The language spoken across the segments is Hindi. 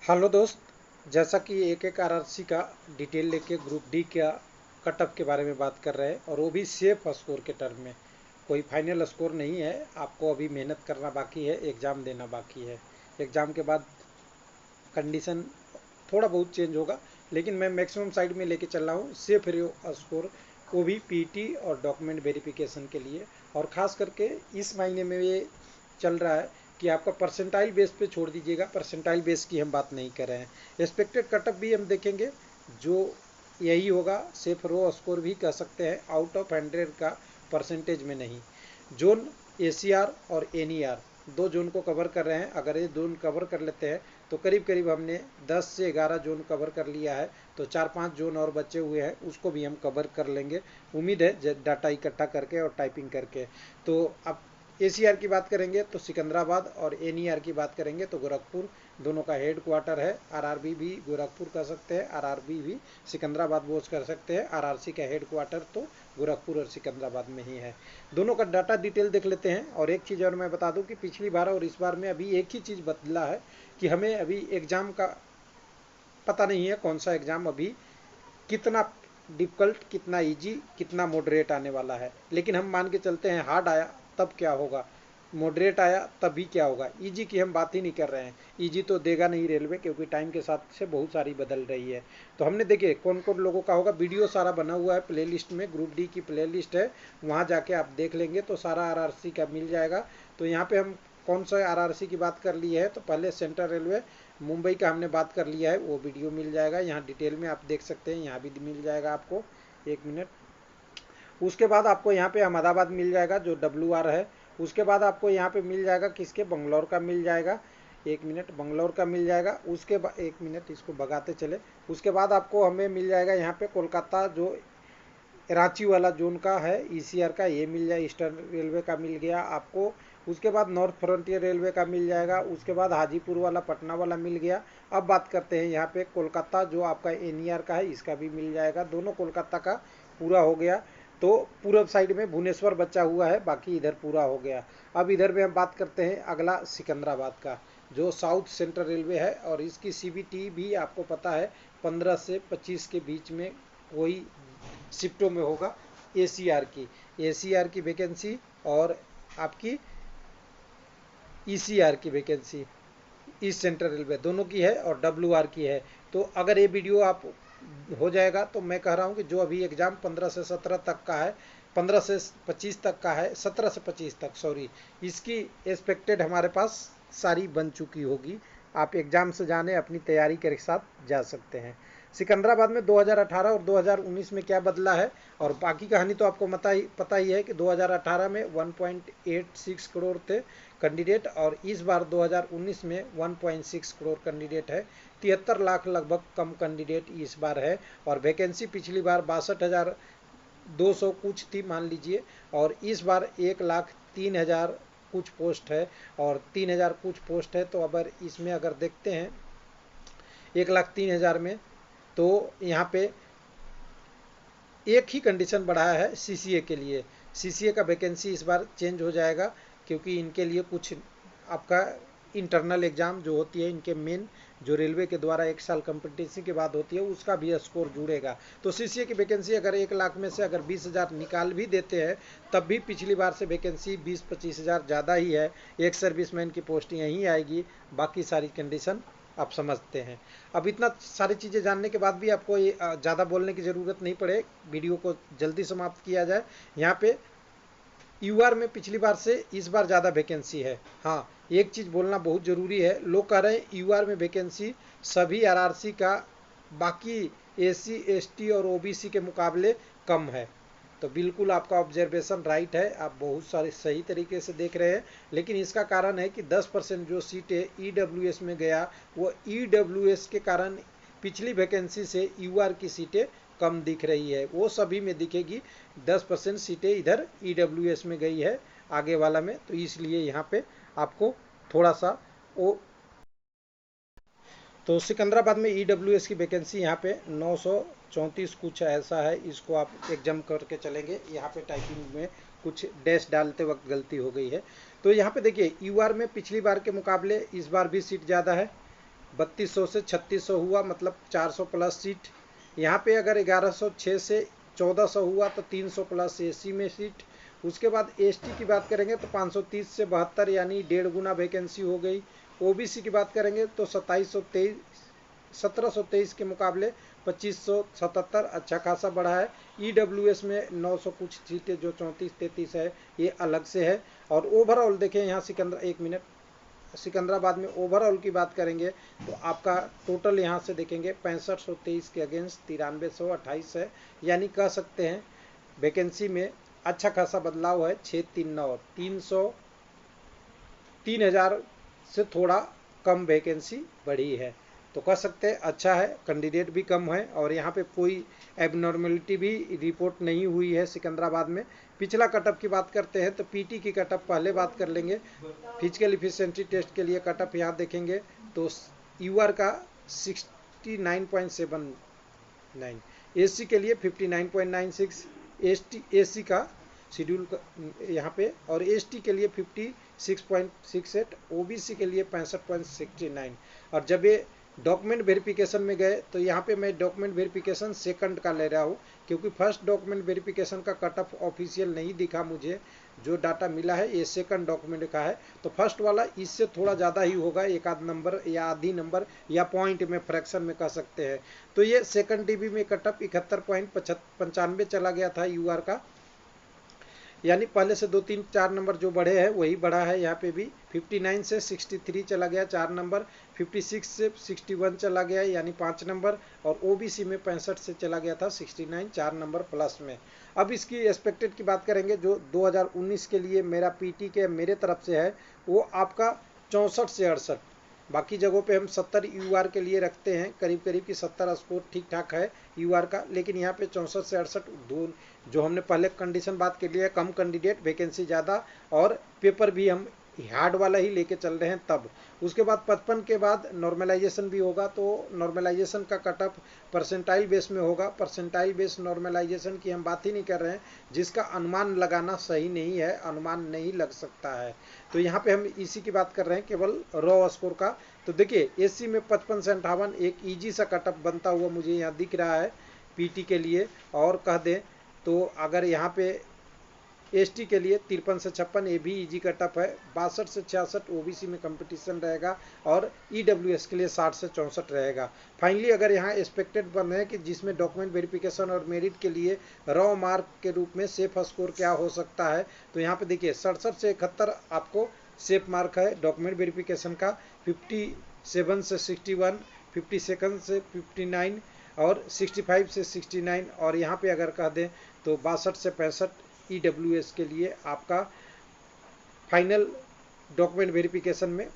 हेलो दोस्त। जैसा कि एक एक आरआरसी का डिटेल लेके ग्रुप डी का कटअप के बारे में बात कर रहे हैं और वो भी सेफ स्कोर के टर्म में। कोई फाइनल स्कोर नहीं है, आपको अभी मेहनत करना बाकी है, एग्ज़ाम देना बाकी है। एग्ज़ाम के बाद कंडीशन थोड़ा बहुत चेंज होगा, लेकिन मैं मैक्सिमम साइड में लेके चल रहा हूँ सेफ स्कोर, वो भी पीटी और डॉक्यूमेंट वेरिफिकेशन के लिए। और ख़ास करके इस महीने में ये चल रहा है कि आपका परसेंटाइल बेस पे छोड़ दीजिएगा, परसेंटाइल बेस की हम बात नहीं कर रहे हैं। एक्सपेक्टेड कटअप भी हम देखेंगे, जो यही होगा। सेफ रो स्कोर भी कह सकते हैं, आउट ऑफ 100 का परसेंटेज में नहीं। जोन एसीआर और एनईआर दो जोन को कवर कर रहे हैं। अगर ये जोन कवर कर लेते हैं तो करीब करीब हमने 10 से 11 जोन कवर कर लिया है, तो 4-5 जोन और बचे हुए हैं, उसको भी हम कवर कर लेंगे। उम्मीद है डाटा इकट्ठा करके और टाइपिंग करके। तो अब एसीआर की बात करेंगे तो सिकंदराबाद, और एनईआर की बात करेंगे तो गोरखपुर। दोनों का हेड क्वार्टर है। आरआरबी भी गोरखपुर कर सकते हैं, आरआरबी भी सिकंदराबाद बोझ कर सकते हैं। आरआरसी का हेड क्वार्टर तो गोरखपुर और सिकंदराबाद में ही है। दोनों का डाटा डिटेल देख लेते हैं। और एक चीज़ और मैं बता दूं कि पिछली बार और इस बार में अभी एक ही चीज़ बदला है कि हमें अभी एग्ज़ाम का पता नहीं है कौन सा एग्ज़ाम अभी कितना डिफ़िकल्ट, कितना इजी, कितना मॉडरेट आने वाला है। लेकिन हम मान के चलते हैं हार्ड आया तब क्या होगा, मॉडरेट आया तब भी क्या होगा। इजी की हम बात ही नहीं कर रहे हैं, इजी तो देगा नहीं रेलवे, क्योंकि टाइम के साथ से बहुत सारी बदल रही है। तो हमने देखिए कौन कौन लोगों का होगा, वीडियो सारा बना हुआ है प्ले लिस्ट में, ग्रुप डी की प्ले लिस्ट है, वहाँ जाके आप देख लेंगे तो सारा आरआरसी का मिल जाएगा। तो यहाँ पे हम कौन सा आरआरसी की बात कर ली है, तो पहले सेंट्रल रेलवे मुंबई का हमने बात कर लिया है, वो वीडियो मिल जाएगा यहाँ डिटेल में, आप देख सकते हैं, यहाँ भी मिल जाएगा आपको। एक मिनट। उसके बाद आपको यहाँ पे अहमदाबाद मिल जाएगा जो WR है। उसके बाद आपको यहाँ पे मिल जाएगा किसके, बंगलौर का मिल जाएगा। एक मिनट, बंगलौर का मिल जाएगा। उसके बाद एक मिनट इसको भगाते चले। उसके बाद आपको हमें मिल जाएगा यहाँ पे कोलकाता, जो रांची वाला जोन का है ईसीआर का, ये मिल जाए। ईस्टर्न रेलवे का मिल गया आपको। उसके बाद नॉर्थ फ्रंटियर रेलवे का मिल जाएगा। उसके बाद हाजीपुर वाला, पटना वाला मिल गया। अब बात करते हैं यहाँ पे कोलकाता, जो आपका एनईआर का है, इसका भी मिल जाएगा। दोनों कोलकाता का पूरा हो गया। तो पूर्व साइड में भुवनेश्वर बचा हुआ है, बाकी इधर पूरा हो गया। अब इधर में हम बात करते हैं अगला सिकंदराबाद का, जो साउथ सेंट्रल रेलवे है। और इसकी सीबीटी भी आपको पता है 15 से 25 के बीच में कोई शिफ्टों में होगा। एसीआर की वैकेंसी और आपकी ईसीआर की वैकेंसी, ईस्ट सेंट्रल रेलवे दोनों की है, और WR की है। तो अगर ये वीडियो आप हो जाएगा तो मैं कह रहा हूँ कि जो अभी एग्ज़ाम 15 से 17 तक का है, 15 से 25 तक का है, 17 से 25 तक सॉरी, इसकी एक्सपेक्टेड हमारे पास सारी बन चुकी होगी। आप एग्ज़ाम से जाने अपनी तैयारी के साथ जा सकते हैं। सिकंदराबाद में 2018 और 2019 में क्या बदला है, और बाकी कहानी तो आपको पता ही है कि 2018 में 1.86 करोड़ थे कैंडिडेट, और इस बार 2019 में 1.6 करोड़ कैंडिडेट है। 73 लाख लगभग कम कैंडिडेट इस बार है। और वैकेंसी पिछली बार 62,200 कुछ थी मान लीजिए, और इस बार 1,03,000 कुछ पोस्ट है, और 3,000 कुछ पोस्ट है। तो अगर इसमें अगर देखते हैं 1,03,000 में, तो यहाँ पे एक ही कंडीशन बढ़ाया है सीसीए के लिए। सीसीए का वैकेंसी इस बार चेंज हो जाएगा, क्योंकि इनके लिए कुछ आपका इंटरनल एग्ज़ाम जो होती है, इनके मेन जो रेलवे के द्वारा 1 साल कंपटीशन के बाद होती है, उसका भी स्कोर जुड़ेगा। तो सीसीए की वैकेंसी अगर 1 लाख में से अगर 20,000 निकाल भी देते हैं, तब भी पिछली बार से वैकेंसी 20-25 हज़ार ज़्यादा ही है। एक सर्विसमैन की पोस्ट यहीं आएगी, बाकी सारी कंडीशन आप समझते हैं। अब इतना सारी चीज़ें जानने के बाद भी आपको ज़्यादा बोलने की ज़रूरत नहीं पड़े, वीडियो को जल्दी समाप्त किया जाए। यहाँ पे यूआर में पिछली बार से इस बार ज़्यादा वैकेंसी है। हाँ, एक चीज़ बोलना बहुत ज़रूरी है। लोग कह रहे हैं यूआर में वैकेंसी सभी आरआरसी का बाकी एससी एसटी और ओबीसी के मुकाबले कम है। तो बिल्कुल आपका ऑब्जर्वेशन राइट है, आप बहुत सारे सही तरीके से देख रहे हैं। लेकिन इसका कारण है कि 10% जो सीटें ईडब्ल्यूएस में गया, वो ईडब्ल्यूएस के कारण पिछली वैकेंसी से यूआर की सीटें कम दिख रही है, वो सभी में दिखेगी। 10% सीटें इधर ईडब्ल्यूएस में गई है आगे वाला में, तो इसलिए यहाँ पे आपको थोड़ा सा वो। तो सिकंदराबाद में ईडब्ल्यूएस की वैकेंसी यहाँ पे 934 कुछ ऐसा है। इसको आप एग्जाम करके चलेंगे। यहाँ पे टाइपिंग में कुछ डैश डालते वक्त गलती हो गई है। तो यहाँ पे देखिए यूआर में पिछली बार के मुकाबले इस बार भी सीट ज़्यादा है, 3200 से 3600 हुआ, मतलब 400 प्लस सीट। यहाँ पे अगर 1106 से 1400 हुआ तो 300 प्लस एसी में सीट। उसके बाद एसटी की बात करेंगे तो 530 से 72 यानी 1.5 गुना वैकेंसी हो गई। ओबीसी की बात करेंगे तो 1723 के मुकाबले 2577, अच्छा खासा बढ़ा है। ईडब्ल्यूएस में 900 कुछ सीटें जो 34-33 है, ये अलग से है। और ओवरऑल देखें यहाँ सिकंदराबाद में ओवरऑल की बात करेंगे तो आपका टोटल यहाँ से देखेंगे 6523 के अगेंस्ट 9328 है, यानी कह सकते हैं वैकेंसी में अच्छा खासा बदलाव है। 639 3000 से थोड़ा कम वैकेंसी बढ़ी है, तो कह सकते हैं अच्छा है। कैंडिडेट भी कम है और यहाँ पे कोई एबनॉर्मेलिटी भी रिपोर्ट नहीं हुई है सिकंदराबाद में। पिछला कटअप की बात करते हैं तो पीटी की कटअप पहले बात कर लेंगे। फिजिकल इफिशिएंसी टेस्ट के लिए कटअप यहाँ देखेंगे तो यूआर का 69.79, एससी के लिए 59.96, एससी का शेड्यूल यहाँ पे, और एसटी के लिए 56.68, ओबीसी के लिए 65.69। और जब ये डॉक्यूमेंट वेरिफिकेशन में गए तो यहाँ पे मैं डॉक्यूमेंट वेरिफिकेशन सेकंड का ले रहा हूँ, क्योंकि फर्स्ट डॉक्यूमेंट वेरिफिकेशन का कट ऑफ ऑफिशियल नहीं दिखा मुझे। जो डाटा मिला है ये सेकंड डॉक्यूमेंट का है, तो फर्स्ट वाला इससे थोड़ा ज़्यादा ही होगा, एक आध नंबर या आधी नंबर या पॉइंट में फ्रैक्शन में कह सकते हैं। तो ये सेकंड डीबी में कट ऑफ 71.95 चला गया था यूआर का, यानी पहले से 2-3-4 नंबर जो बढ़े हैं वही बढ़ा है। यहाँ पे भी 59 से 63 चला गया 4 नंबर, 56 से 61 चला गया यानी 5 नंबर, और ओबीसी में 65 से चला गया था 69 4 नंबर प्लस में। अब इसकी एक्सपेक्टेड की बात करेंगे जो 2019 के लिए मेरा पीटी के मेरे तरफ से है वो आपका 64 से 68। बाकी जगहों पे हम 70 यूआर के लिए रखते हैं, करीब करीब की 70 स्कोर ठीक ठाक है यूआर का, लेकिन यहाँ पे 64 से 68 दो जो हमने पहले कंडीशन बात के लिए कम कैंडिडेट वैकेंसी ज़्यादा और पेपर भी हम हार्ड वाला ही लेके चल रहे हैं तब। उसके बाद 55 के बाद नॉर्मलाइजेशन भी होगा, तो नॉर्मलाइजेशन का कटअप परसेंटाइल बेस में होगा। परसेंटाइल बेस नॉर्मलाइजेशन की हम बात ही नहीं कर रहे हैं, जिसका अनुमान लगाना सही नहीं है, अनुमान नहीं लग सकता है। तो यहाँ पे हम इसी की बात कर रहे हैं केवल रॉ स्कोर का। तो देखिए एससी में 55 से 58 एक ईजी सा कटअप बनता हुआ मुझे यहाँ दिख रहा है पीटी के लिए। और कह दें तो अगर यहाँ पे एसटी के लिए 53 से 56 ये भी इजी कटअप है। 62 से 66 ओबीसी में कंपटीशन रहेगा, और ईडब्ल्यूएस के लिए 60 से 64 रहेगा। फाइनली अगर यहाँ एक्सपेक्टेड बन है कि जिसमें डॉक्यूमेंट वेरिफिकेशन और मेरिट के लिए रॉ मार्क के रूप में सेफ स्कोर क्या हो सकता है, तो यहाँ पे देखिए 67 से 71 आपको सेफ मार्क है डॉक्यूमेंट वेरिफिकेशन का, 57 से 61, 52 से 59 और 65 से 69। और यहाँ पे अगर कह दें तो 62 से 65 ईडब्ल्यूएस के लिए आपका फाइनल डॉक्यूमेंट वेरिफिकेशन में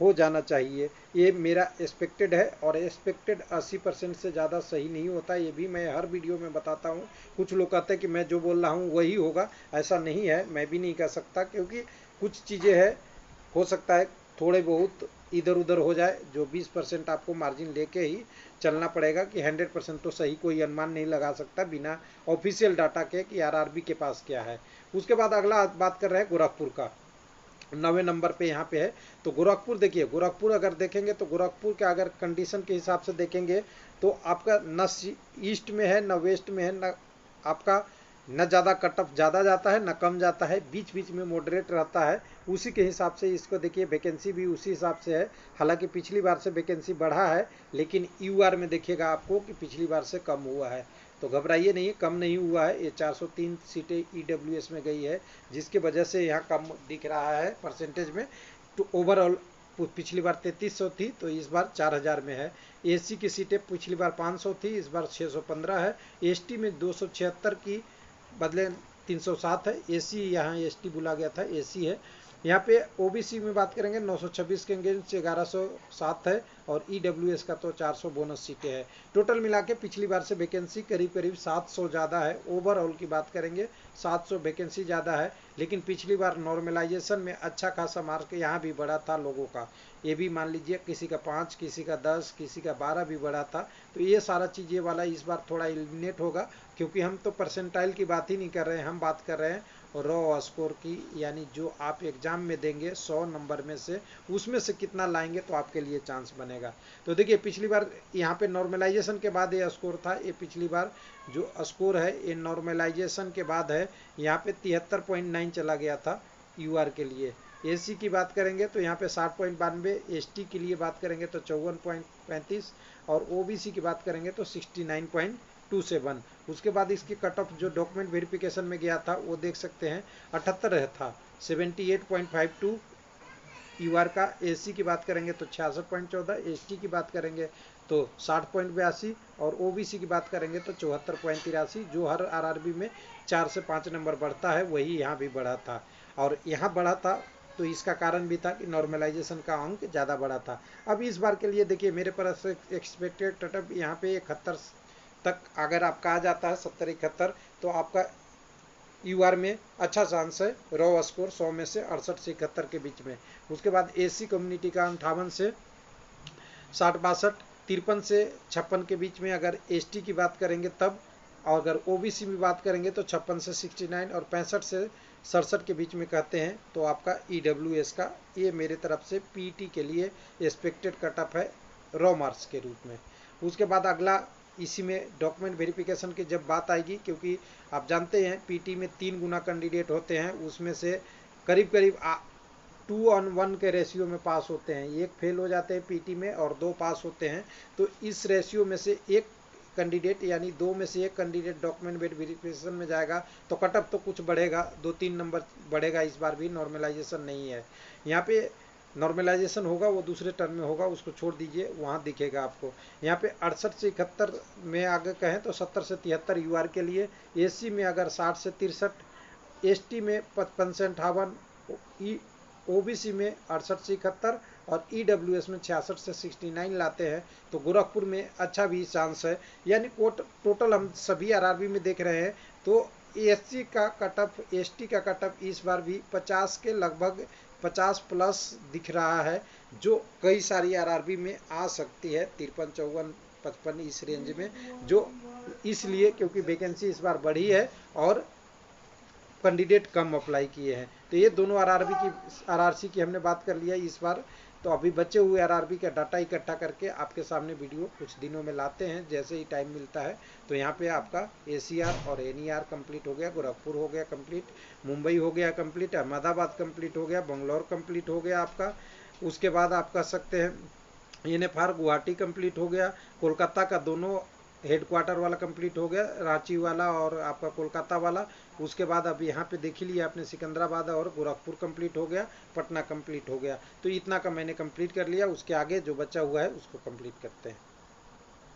हो जाना चाहिए। ये मेरा एक्सपेक्टेड है, और एक्सपेक्टेड 80% से ज़्यादा सही नहीं होता, ये भी मैं हर वीडियो में बताता हूँ। कुछ लोग कहते हैं कि मैं जो बोल रहा हूँ वही होगा, ऐसा नहीं है, मैं भी नहीं कह सकता, क्योंकि कुछ चीज़ें हैं हो सकता है थोड़े बहुत इधर उधर हो जाए। जो 20% आपको मार्जिन लेके ही चलना पड़ेगा कि 100% तो सही कोई अनुमान नहीं लगा सकता बिना ऑफिशियल डाटा के कि आरआरबी के पास क्या है। उसके बाद अगला बात कर रहे हैं गोरखपुर का, 9वें नंबर पे यहाँ पे है। तो गोरखपुर देखिए, गोरखपुर अगर देखेंगे तो गोरखपुर के अगर कंडीशन के हिसाब से देखेंगे तो आपका न ईस्ट में है न वेस्ट में है, न आपका न ज़्यादा कटअप ज़्यादा जाता है न कम जाता है, बीच बीच में मॉडरेट रहता है। उसी के हिसाब से इसको देखिए, वैकेंसी भी उसी हिसाब से है। हालांकि पिछली बार से वैकेंसी बढ़ा है, लेकिन यूआर में देखिएगा आपको कि पिछली बार से कम हुआ है। तो घबराइए नहीं, कम नहीं हुआ है। ये 403 सीटें ईडब्ल्यूएस में गई है, जिसकी वजह से यहाँ कम दिख रहा है परसेंटेज में। तो ओवरऑल पिछली बार 3300 थी, तो इस बार 4000 में है। एससी की सीटें पिछली बार 500 थी, इस बार 615 है। एसटी में 276 की बदले 307 है। एसी यहाँ एसटी बुला गया था, एसी है। यहाँ पे ओबीसी में बात करेंगे 926 के अगेंस्ट 1107 है, और ईडब्ल्यूएस का तो 400 बोनस सीटें है। टोटल मिला के पिछली बार से वैकेंसी करीब करीब 700 ज़्यादा है। ओवरऑल की बात करेंगे 700 वैकेंसी ज़्यादा है, लेकिन पिछली बार नॉर्मलाइजेशन में अच्छा खासा मार्क यहाँ भी बढ़ा था लोगों का। ये भी मान लीजिए किसी का 5, किसी का 10, किसी का 12 भी बढ़ा था। तो ये सारा चीज़ें वाला इस बार थोड़ा एलिमिनेट होगा, क्योंकि हम तो परसेंटाइल की बात ही नहीं कर रहे हैं, हम बात कर रहे हैं रॉ स्कोर की, यानी जो आप एग्जाम में देंगे 100 नंबर में से उसमें से कितना लाएंगे तो आपके लिए चांस बनेगा। तो देखिए पिछली बार यहाँ पे नॉर्मलाइजेशन के बाद ये स्कोर था, ये पिछली बार जो स्कोर है ये नॉर्मलाइजेशन के बाद है, यहाँ पे 73.9 चला गया था यूआर के लिए। एसी की बात करेंगे तो यहाँ पे 60.92, एसटी के लिए बात करेंगे तो 54.35 और ओबीसी की बात करेंगे तो 69.27। उसके बाद इसकी कट ऑफ जो डॉक्यूमेंट वेरिफिकेशन में गया था वो देख सकते हैं 78 था, 78.52 यूआर का। एसी की बात करेंगे तो 66.14, एसटी की बात करेंगे तो 60.82 और ओबीसी की बात करेंगे तो 74.83। जो हर आरआरबी में 4 से 5 नंबर बढ़ता है वही यहाँ भी बढ़ा था, और यहाँ बढ़ा था तो इसका कारण भी था कि नॉर्मलाइजेशन का अंक ज़्यादा बढ़ा था। अब इस बार के लिए देखिए मेरे पास एक्सपेक्टेड कटअप यहाँ पे 71 तक अगर आपका आ जाता है, 70-71, तो आपका यूआर में अच्छा चांस है रॉ स्कोर 100 में से 68 से 71 के बीच में। उसके बाद एसी कम्युनिटी का 58 से 60-62, 53 से 56 के बीच में अगर एसटी की बात करेंगे तब, और अगर ओबीसी में बात करेंगे तो 56 से 69 और 65 से 67 के बीच में कहते हैं तो आपका ईडब्ल्यूएस का ये मेरे तरफ से पीटी के लिए एक्सपेक्टेड कटअप है रॉ मार्क्स के रूप में। उसके बाद अगला इसी में डॉक्यूमेंट वेरिफिकेशन की जब बात आएगी, क्योंकि आप जानते हैं पीटी में 3 गुना कैंडिडेट होते हैं, उसमें से करीब करीब 2:1 के रेशियो में पास होते हैं, एक फेल हो जाते हैं पीटी में और 2 पास होते हैं। तो इस रेशियो में से एक कैंडिडेट यानी 2 में से एक कैंडिडेट डॉक्यूमेंट वेरिफिकेशन में जाएगा तो कटअप तो कुछ बढ़ेगा, 2-3 नंबर बढ़ेगा। इस बार भी नॉर्मलाइजेशन नहीं है, यहाँ पे नॉर्मलाइजेशन होगा वो दूसरे टर्म में होगा, उसको छोड़ दीजिए, वहाँ दिखेगा आपको। यहाँ पे 68 से 71 में आगे कहें तो 70 से 73 यूआर के लिए, एसी में अगर 60 से 63, एसटी में 55 से 58, ओबीसी में 68 से 71 और ईडब्ल्यूएस में 66 से 69 लाते हैं तो गोरखपुर में अच्छा भी चांस है। यानी टोटल हम सभी आरआरबी में देख रहे हैं तो एससी का कटअप, एसटी का कटअप इस बार भी 50 के लगभग 50 प्लस दिख रहा है, जो कई सारी आरआरबी में आ सकती है 53, 54, 55 इस रेंज में, जो इसलिए क्योंकि वैकेंसी इस बार बढ़ी है और कैंडिडेट कम अप्लाई किए हैं। तो ये दोनों आरआरसी की हमने बात कर लिया इस बार। तो अभी बचे हुए आरआरबी का डाटा इकट्ठा करके आपके सामने वीडियो कुछ दिनों में लाते हैं जैसे ही टाइम मिलता है। तो यहाँ पे आपका एसीआर और एनईआर कंप्लीट हो गया, गोरखपुर हो गया कंप्लीट, मुंबई हो गया कंप्लीट, अहमदाबाद कंप्लीट हो गया, बंगलौर कंप्लीट हो गया आपका। उसके बाद आप कह सकते हैं एनएफआर गुवाहाटी कंप्लीट हो गया, कोलकाता का दोनों हेडक्वार्टर वाला कंप्लीट हो गया, रांची वाला और आपका कोलकाता वाला। उसके बाद अब यहाँ पे देख ही लिया आपने सिकंदराबाद और गोरखपुर कंप्लीट हो गया, पटना कंप्लीट हो गया। तो इतना का मैंने कंप्लीट कर लिया, उसके आगे जो बचा हुआ है उसको कंप्लीट करते हैं।